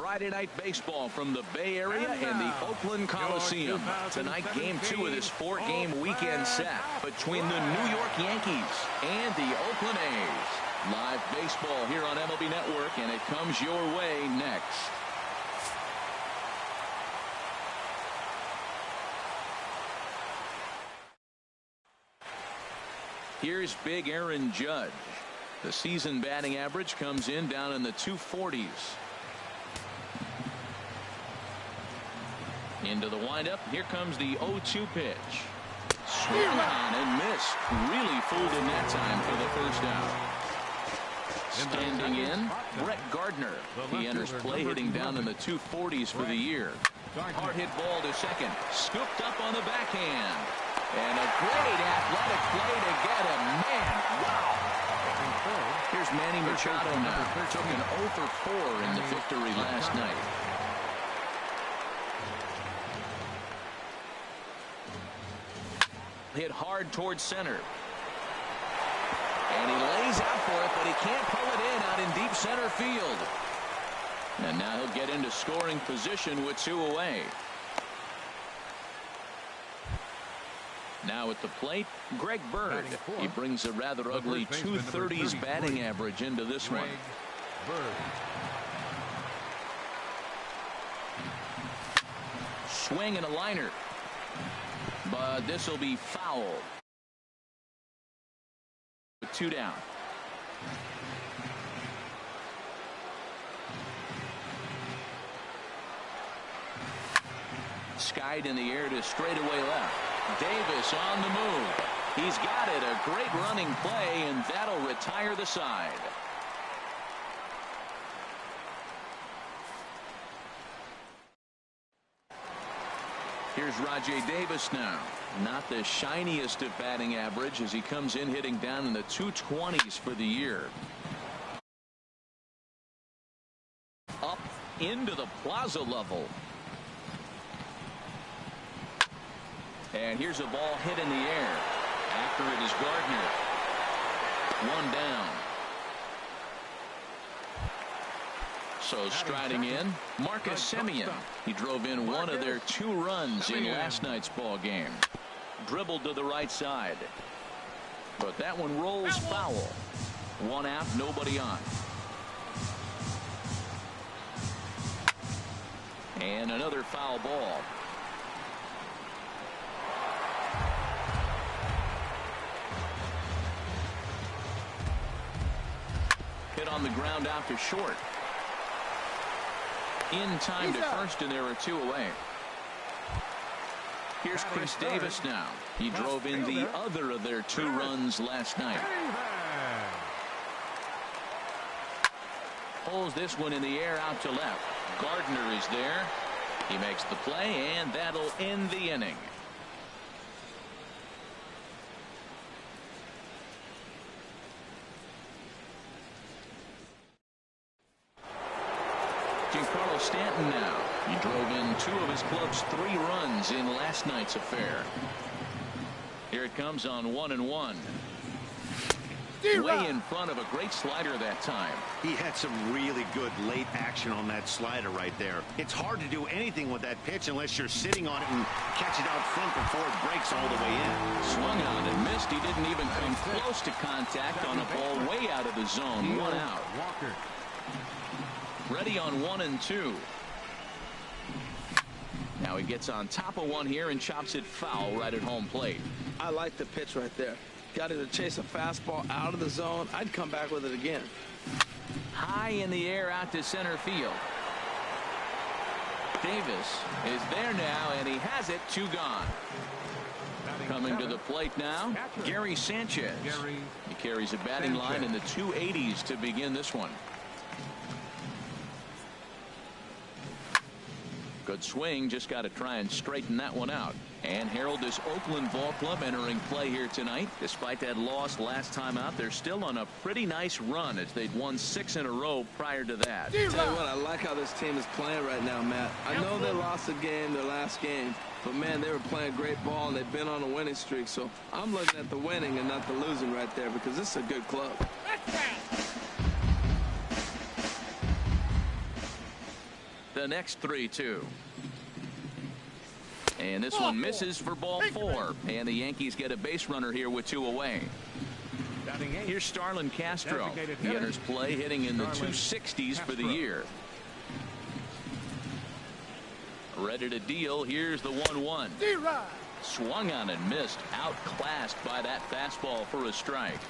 Friday night baseball from the Bay Area and the Oakland Coliseum. Tonight, game 2 of this 4-game weekend set between the New York Yankees and the Oakland A's. Live baseball here on MLB Network, and it comes your way next. Here's big Aaron Judge. The season batting average comes in down in the 240s. Into the windup. Here comes the 0-2 pitch. Swung on and missed. Really fooled him that time for the first out. Standing in, Brett Gardner. He enters play hitting down in the 240s for the year. Hard hit ball to second. Scooped up on the backhand. And a great athletic play to get him. Man, wow. Here's Manny Machado now. Took an 0 for 4 in the victory last night. Hit hard towards center. And he lays out for it, but he can't pull it in out in deep center field. And now he'll get into scoring position with 2 away. Now at the plate, Greg Bird. He brings a rather ugly 230s batting average into this one. Swing and a liner. But this will be foul. 2 down. Skied in the air to straightaway left. Davis on the move. He's got it. A great running play, and that'll retire the side. Here's Rajay Davis now. Not the shiniest of batting average as he comes in hitting down in the 220s for the year. Up into the plaza level. And here's a ball hit in the air. After it is Gardner. 1 down. So striding in, Marcus Semien. He drove in one of their 2 runs in last night's ball game. Dribbled to the right side. But that one rolls foul. 1 out, nobody on. And another foul ball. Hit on the ground out to short. In time to first, and there are 2 away. Here's Chris Davis now. He drove in the other of their 2 runs last night. Pulls this one in the air out to left. Gardner is there. He makes the play, and that'll end the inning. Giancarlo Stanton now. He drove in 2 of his club's 3 runs in last night's affair. Here it comes on 1-1. Way in front of a great slider that time. He had some really good late action on that slider right there. It's hard to do anything with that pitch unless you're sitting on it and catch it out front before it breaks all the way in. Swung on and missed. He didn't even come close to contact on a ball way out of the zone. 1 out. Ready on 1-2. Now he gets on top of one here and chops it foul right at home plate. I like the pitch right there. Got him to chase a fastball out of the zone. I'd come back with it again. High in the air out to center field. Davis is there now, and he has it. 2 gone. Coming to the plate now, Gary Sanchez. He carries a batting line in the 280s to begin this one. Good swing, just got to try and straighten that one out. And herald this Oakland ball club entering play here tonight. Despite that loss last time out, they're still on a pretty nice run as they'd won 6 in a row prior to that. Tell you what, I like how this team is playing right now, Matt. I know they lost the game, their last game, but man, they were playing great ball and they've been on a winning streak. So I'm looking at the winning and not the losing right there, because this is a good club. the next 3-2. And this one misses for ball 4. And the Yankees get a base runner here with 2 away. Here's Starlin Castro. He enters play hitting in the 260s for the year. Ready to deal. Here's the 1-1. Swung on and missed. Outclassed by that fastball for a strike.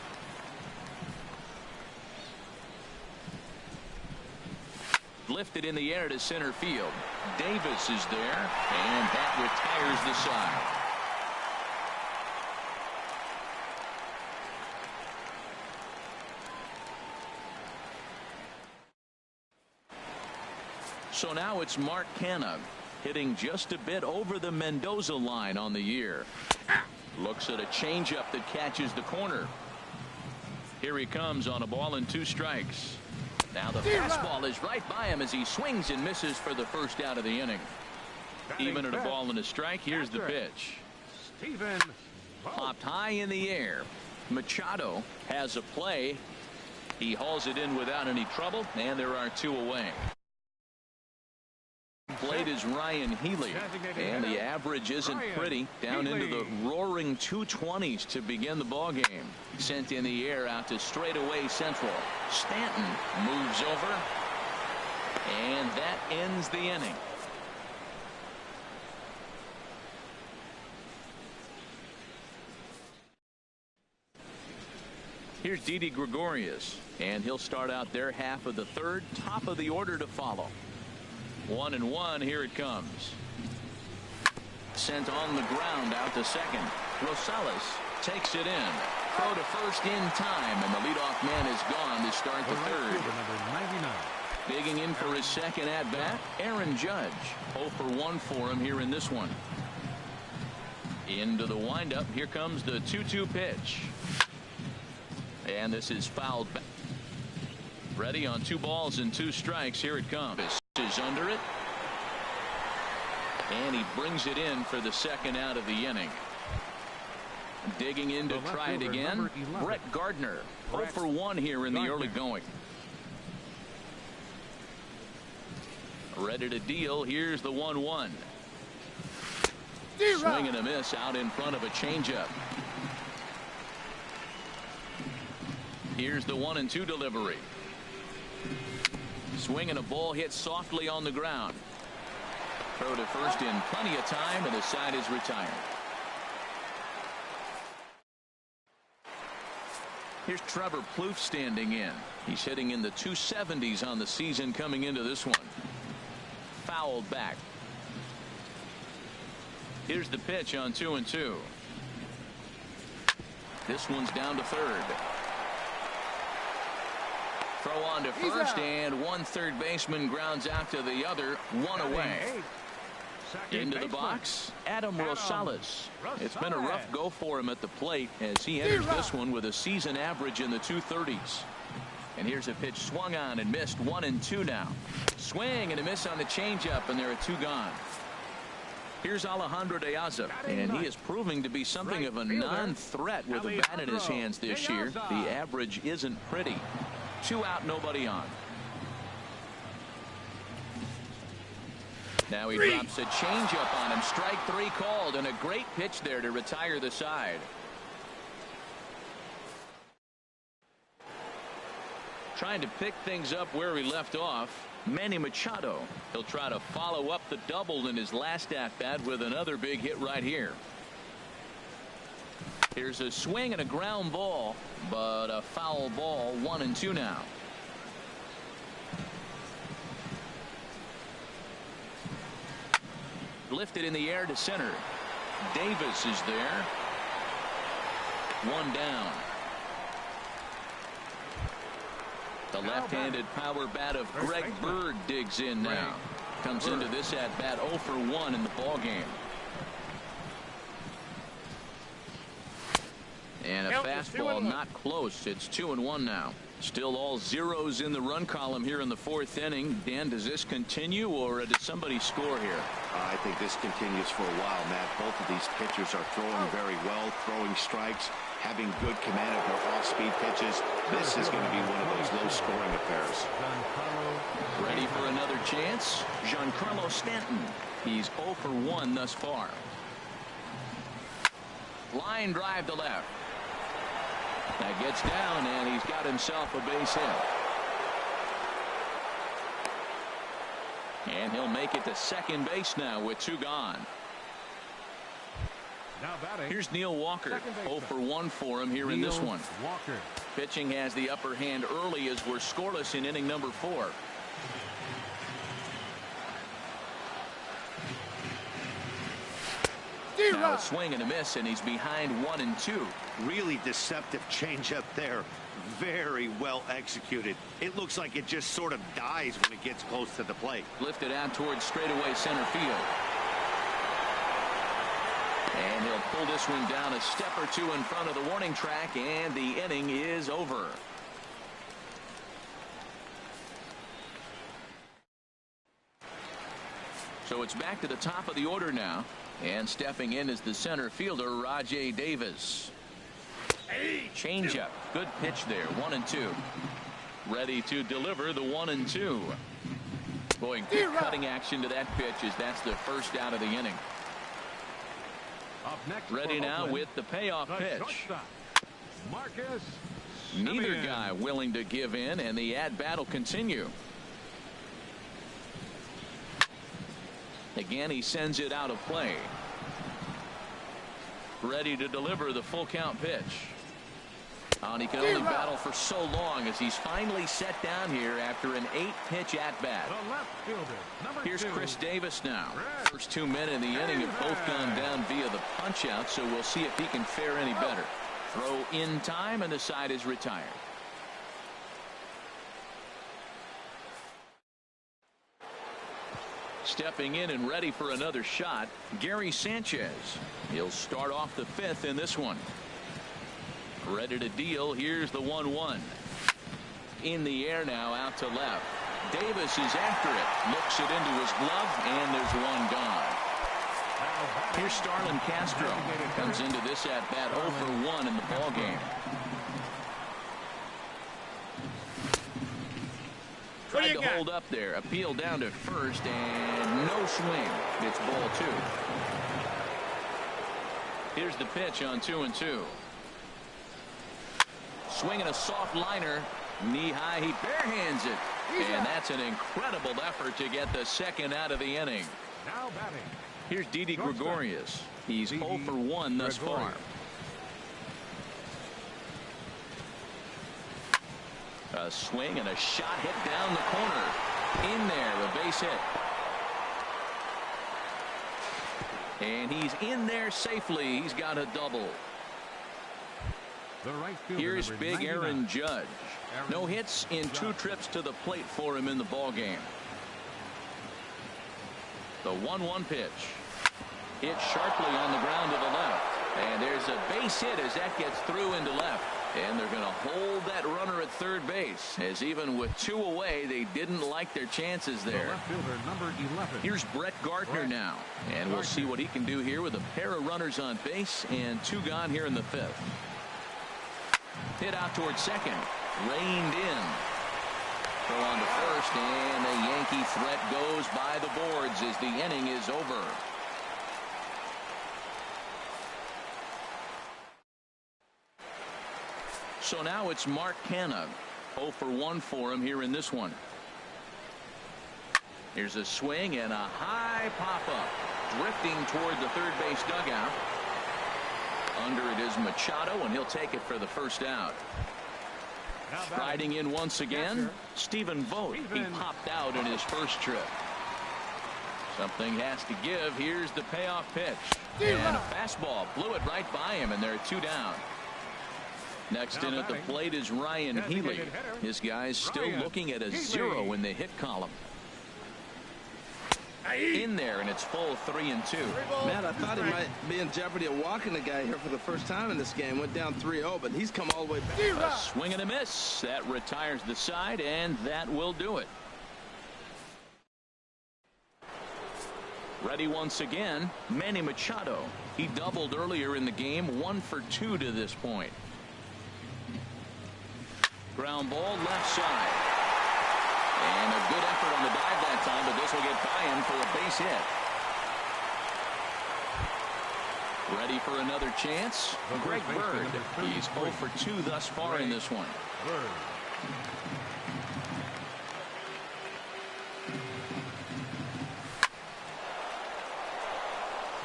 Lifted in the air to center field. Davis is there, and that retires the side. So now it's Mark Canha hitting just a bit over the Mendoza line on the year. Looks at a changeup that catches the corner. Here he comes on a ball and 2 strikes. Now the fastball is right by him as he swings and misses for the first out of the inning. Even at a ball and a strike, here's the pitch. Popped high in the air. Machado has a play. He hauls it in without any trouble, and there are 2 away. Plate is Ryan Healy, and the average isn't pretty. Down into the roaring 220s to begin the ball game. Sent in the air out to straightaway central. Stanton moves over, and that ends the inning. Here's Didi Gregorius, and he'll start out their half of the 3rd. Top of the order to follow. 1-1. Here it comes. Sent on the ground out to second. Rosales takes it in. Throw to first in time, and the leadoff man is gone to start the 3rd. Digging in for his second at bat, Aaron Judge. 0 for 1 for him here in this one. Into the windup. Here comes the 2-2 pitch. And this is fouled back. Ready on 2 balls and 2 strikes. Here it comes. Is under it, and he brings it in for the second out of the inning. Digging in to try it again, Brett Gardner. 0 for 1 here in the early going. Ready to deal. Here's the 1-1. Swing and a miss out in front of a changeup. Here's the 1-2 delivery. Swing and a ball hit softly on the ground. Throw to first in plenty of time, and the side is retired. Here's Trevor Plouffe standing in. He's hitting in the 270s on the season coming into this one. Fouled back. Here's the pitch on 2-2. This one's down to 3rd. Throw on to first, and 1 third baseman grounds out to the other. 1 away. Into the box, Adam Rosales. It's been a rough go for him at the plate as he enters this one with a season average in the 230s. And here's a pitch swung on and missed. 1-2 now. Swing and a miss on the changeup, and there are 2 gone. Here's Alejandro De Aza, and he is proving to be something of a non-threat with a bat in his hands this year. The average isn't pretty. 2 out, nobody on. Now he drops a changeup on him. Strike 3 called, and a great pitch there to retire the side. Trying to pick things up where he left off, Manny Machado. He'll try to follow up the double in his last at-bat with another big hit right here. Here's a swing and a ground ball, but a foul ball. 1-2 now. Lifted in the air to center. Davis is there. 1 down. The left-handed power bat of Greg Bird digs in now. Comes into this at-bat 0 for 1 in the ball game. And a fastball not close. It's 2-1 now. Still all zeros in the run column here in the 4th inning. Dan, does this continue, or did somebody score here? I think this continues for a while, Matt. Both of these pitchers are throwing very well, throwing strikes, having good command of their off-speed pitches. This is going to be one of those low-scoring affairs. Ready for another chance? Giancarlo Stanton. He's 0 for 1 thus far. Line drive to left. That gets down, and he's got himself a base hit. And he'll make it to second base now with 2 gone. Now batting. Here's Neil Walker. 0 for 1 for him here in this one. Walker. Pitching has the upper hand early as we're scoreless in inning number 4. Now a swing and a miss, and he's behind 1-2. Really deceptive changeup there. Very well executed. It looks like it just sort of dies when it gets close to the plate. Lifted out towards straightaway center field. And he'll pull this one down a step or 2 in front of the warning track, and the inning is over. So it's back to the top of the order now. And stepping in is the center fielder, Rajai Davis. Changeup. Good pitch there. 1-2. Ready to deliver the 1-2. Boy, good cutting action to that pitch as that's the first out of the inning. Up next Ready now with the payoff pitch. Neither guy willing to give in, and the at-bat will continue. Again, he sends it out of play. Ready to deliver the full count pitch. And he can only battle for so long as he's finally set down here after an 8-pitch at-bat. Here's Chris Davis now. First 2 men in the inning have both gone down via the punch-out, so we'll see if he can fare any better. Throw in time, and the side is retired. Stepping in and ready for another shot, Gary Sanchez. He'll start off the 5th in this one. Ready to deal. Here's the 1-1. In the air now, out to left. Davis is after it. Looks it into his glove, and there's 1 gone. Here's Starlin Castro. Comes into this at-bat 0 for 1 in the ballgame. Tried to hold up there. Appeal down to first, and no swing. It's ball 2. Here's the pitch on 2-2. Swinging a soft liner. Knee high. He barehands it. And that's an incredible effort to get the second out of the inning. Now batting. Here's Didi Gregorius. He's 0 for 1 thus far. A swing and a shot hit down the corner. In there, a base hit. And he's in there safely. He's got a double. The right fielder, here's big 99. Aaron Judge. No hits in 2 trips to the plate for him in the ballgame. The 1-1 pitch. Hit sharply on the ground to the left. And there's a base hit as that gets through into left. And they're going to hold that runner at third base, as even with 2 away, they didn't like their chances there. The left fielder, number 11. Here's Brett Gardner now, and we'll see what he can do here with a pair of runners on base and 2 gone here in the 5th. Hit out towards second, reined in. Throw on to first, and the Yankee threat goes by the boards as the inning is over. So now it's Mark Canha. 0 for 1 for him here in this one. Here's a swing and a high pop-up. Drifting toward the third base dugout. Under it is Machado, and he'll take it for the first out. Riding in once again, Stephen Vogt. He popped out in his first trip. Something has to give. Here's the payoff pitch. And a fastball. Blew it right by him, and there are 2 down. Next in at the plate is Ryan Healy. His guy's still looking at a 0 in the hit column. In there, and it's full 3-2. Man, I thought he might be in jeopardy of walking the guy here for the first time in this game. Went down 3-0, but he's come all the way back. A swing and a miss. That retires the side, and that will do it. Ready once again, Manny Machado. He doubled earlier in the game, 1 for 2 to this point. Ground ball left side. And a good effort on the dive that time, but this will get by him for a base hit. Ready for another chance? Greg Bird. He's 0 for 2 thus far in this one.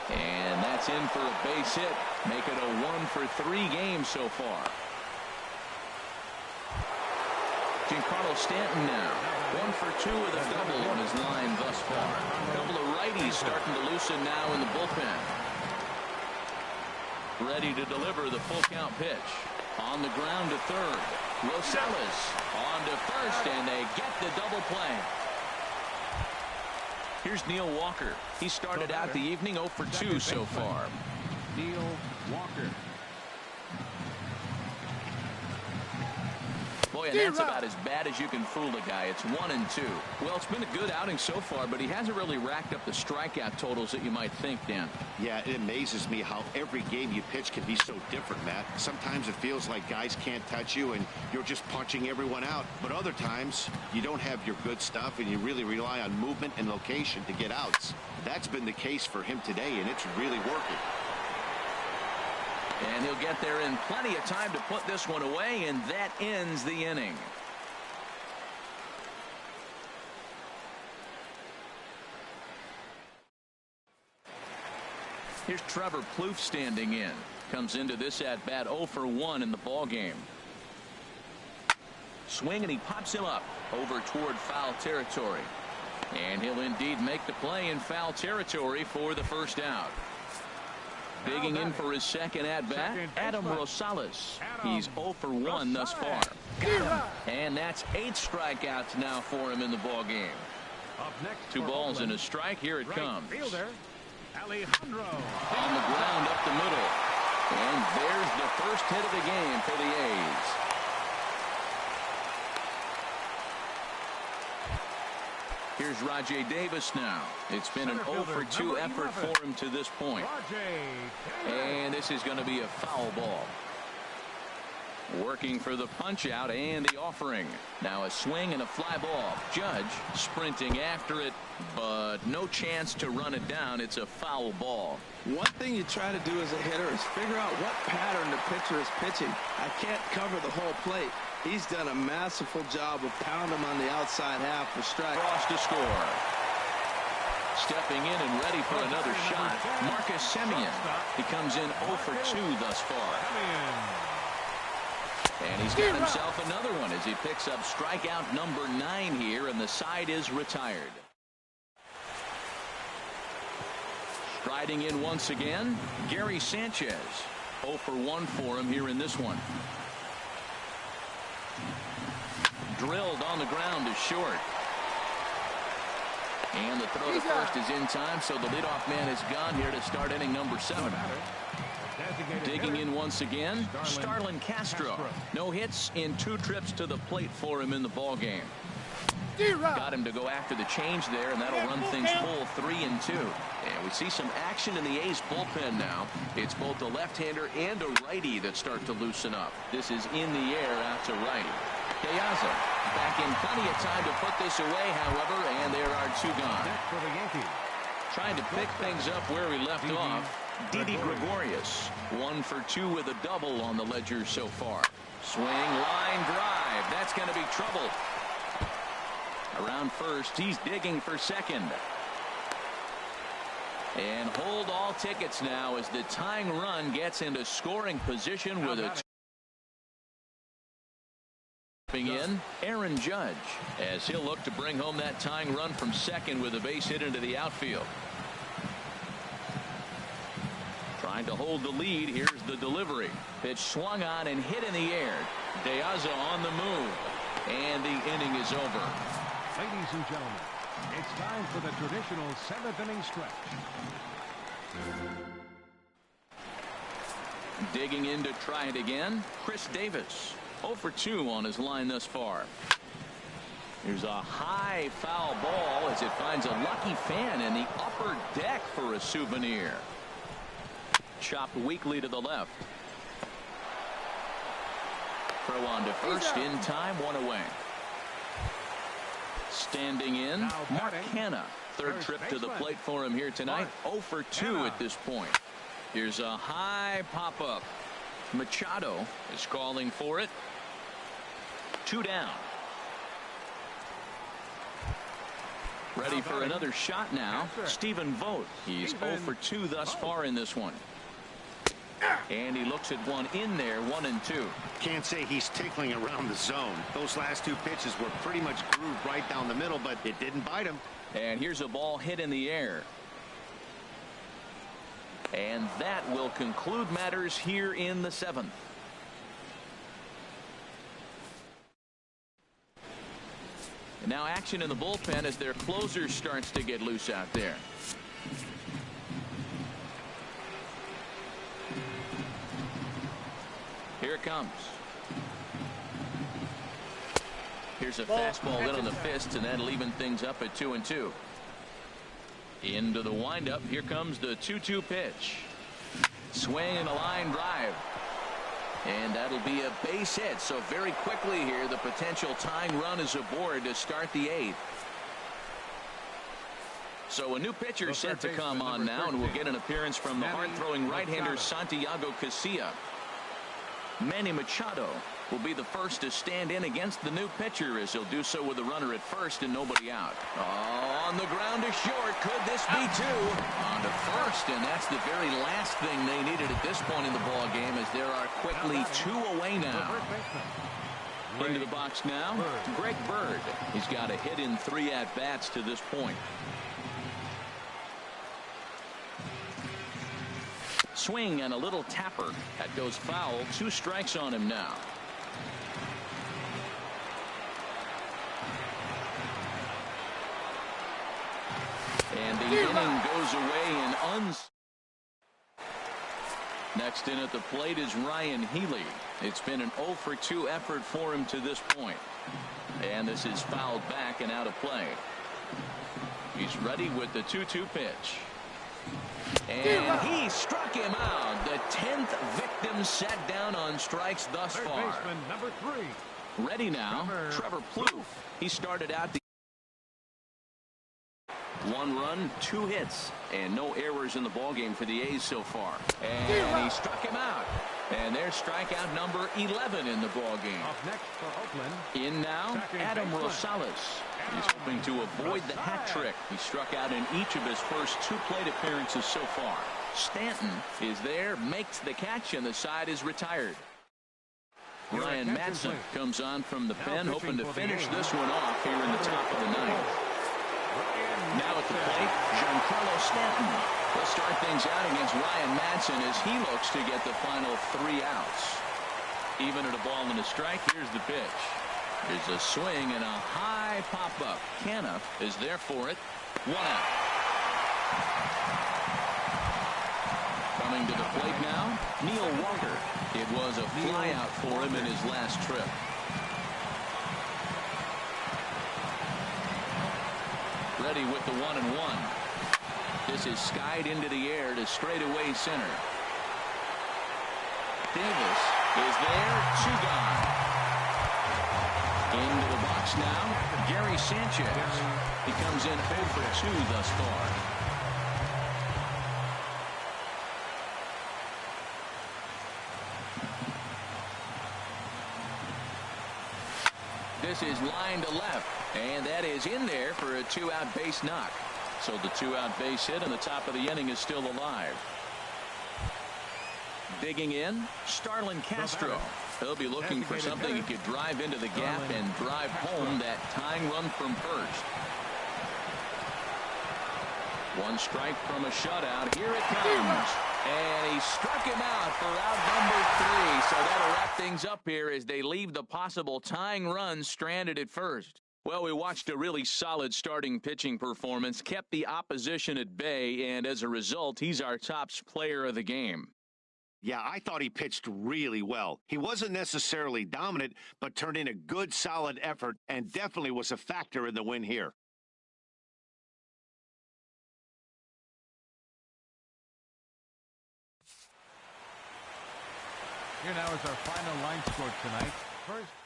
And that's in for a base hit. Make it a 1 for 3 game so far. Giancarlo Stanton now. 1 for 2 with a double on his line thus far. A couple of righties starting to loosen now in the bullpen. Ready to deliver the full count pitch. On the ground to third. Rosales on to first, and they get the double play. Here's Neil Walker. He started out the evening 0 for 2 so far. Neil Walker. Boy, and that's about as bad as you can fool a guy. It's 1 and 2. Well, it's been a good outing so far, but he hasn't really racked up the strikeout totals that you might think, Dan. Yeah, it amazes me how every game you pitch can be so different, Matt. Sometimes it feels like guys can't touch you and you're just punching everyone out. But other times you don't have your good stuff and you really rely on movement and location to get outs. That's been the case for him today, and it's really working. And he'll get there in plenty of time to put this one away, and that ends the inning. Here's Trevor Plouffe standing in. Comes into this at bat 0 for 1 in the ball game. Swing, and he pops him up over toward foul territory. And he'll indeed make the play in foul territory for the first out. Digging in for his second at-bat, Adam Rosales. He's 0 for 1 thus far. And that's 8 strikeouts now for him in the ball game. 2 balls and a strike. Here it comes. Alejandro. On the ground up the middle. And there's the first hit of the game for the A's. Here's Rajai Davis now. It's been an 0 for 2 effort for him to this point. And this is going to be a foul ball. Working for the punch out and the offering. Now a swing and a fly ball. Judge sprinting after it, but no chance to run it down. It's a foul ball. One thing you try to do as a hitter is figure out what pattern the pitcher is pitching. I can't cover the whole plate. He's done a masterful job of pounding him on the outside half for strike. Cross to score. Stepping in and ready for another shot, Marcus Semien. He comes in 0 for 2 thus far. And he's got himself another one as he picks up strikeout number 9 here, and the side is retired. Striding in once again, Gary Sanchez. 0 for 1 for him here in this one. Drilled on the ground is short. And the throw to first is in time, so the leadoff man is gone here to start inning number 7. Digging in once again, Starlin Castro. No hits in 2 trips to the plate for him in the ball game. Got him to go after the change there, and that'll run things full 3 and 2. And we see some action in the A's bullpen now. It's both a left-hander and a righty that start to loosen up. This is in the air out to right. Piazza back in plenty of time to put this away, however, and there are 2 gone. For the Yankees. Trying to pick things up where we left off. Didi Gregorius, 1 for 2 with a double on the ledger so far. Swing, line drive. That's going to be trouble. Around first, he's digging for second. And hold all tickets now as the tying run gets into scoring position with a in Aaron Judge as he'll look to bring home that tying run from second with a base hit into the outfield. Trying to hold the lead. Here's the delivery. Pitch swung on and hit in the air. Piazza on the move, and the inning is over. Ladies and gentlemen, it's time for the traditional 7th inning stretch. Digging in to try it again, Chris Davis. 0 for 2 on his line thus far. Here's a high foul ball as it finds a lucky fan in the upper deck for a souvenir. Chopped weakly to the left. Throw on to first in time, one away. Standing in, Mark Hanna. Third trip to the plate for him here tonight. 0 for 2 at this point. Here's a high pop-up. Machado is calling for it. 2 down. Ready for another shot now. Stephen Vogt. He's 0 for 2 thus far in this one. And he looks at one in there, 1-2. Can't say he's tickling around the zone. Those last 2 pitches were pretty much grooved right down the middle, but it didn't bite him. And here's a ball hit in the air. And that will conclude matters here in the 7th. And now action in the bullpen as their closer starts to get loose out there. Here it comes. Here's a fastball in on the fist, and that'll even things up at 2-2. Into the windup. Here comes the 2-2 pitch. Swing and a line drive. And that'll be a base hit. So very quickly here, the potential tying run is aboard to start the 8th. So a new pitcher set to come on now, and we'll get an appearance from the hard-throwing right-hander Santiago Casilla. Manny Machado will be the first to stand in against the new pitcher, as he'll do so with a runner at first and nobody out. Oh, on the ground to short. Could this be 2? On to first, and that's the very last thing they needed at this point in the ball game, as there are quickly 2 away now. Into the box now, Greg Bird. He's got a hit in 3 at-bats to this point. Swing and a little tapper. That goes foul. 2 strikes on him now. And the inning goes away in Next in at the plate is Ryan Healy. It's been an 0 for 2 effort for him to this point. And this is fouled back and out of play. He's ready with the 2-2 pitch. And he struck him out. The 10th victim set down on strikes thus far. Baseman number 3. Ready now, Trevor Plouffe. He started out the 1 run, 2 hits, and no errors in the ballgame for the A's so far. And he struck him out. And there's strikeout number 11 in the ballgame. Up next for Oakland. In now, Adam Rosales. He's hoping to avoid the hat trick. He struck out in each of his first 2 plate appearances so far. Stanton is there, makes the catch, and the side is retired. Ryan Madson comes on from the pen, hoping to finish this one off here in the top of the 9th. Now at the plate, Giancarlo Stanton. He'll start things out against Ryan Madson as he looks to get the final 3 outs. Even at a ball and a strike, here's the pitch. There's a swing and a high pop-up. Canna is there for it. 1 out. Coming to the plate now, Neil Walker. It was a flyout for him in his last trip. Ready with the 1-1. This is skied into the air to straightaway center. Davis is there. 2 gone. Into the box now, Gary Sanchez. He comes in 0 for 2 thus far. This is line to left, and that is in there for a 2-out base knock. So the 2-out base hit and the top of the inning is still alive. Digging in, Starlin Castro. He'll be looking for something he could drive into the gap and drive home that tying run from first. 1 strike from a shutout. Here it comes. And he struck him out for out number 3. So that'll wrap things up here as they leave the possible tying run stranded at first. Well, we watched a really solid starting pitching performance, kept the opposition at bay, and as a result, he's our top player of the game. Yeah, I thought he pitched really well. He wasn't necessarily dominant, but turned in a good, solid effort and definitely was a factor in the win here. Here now is our final line score tonight. first.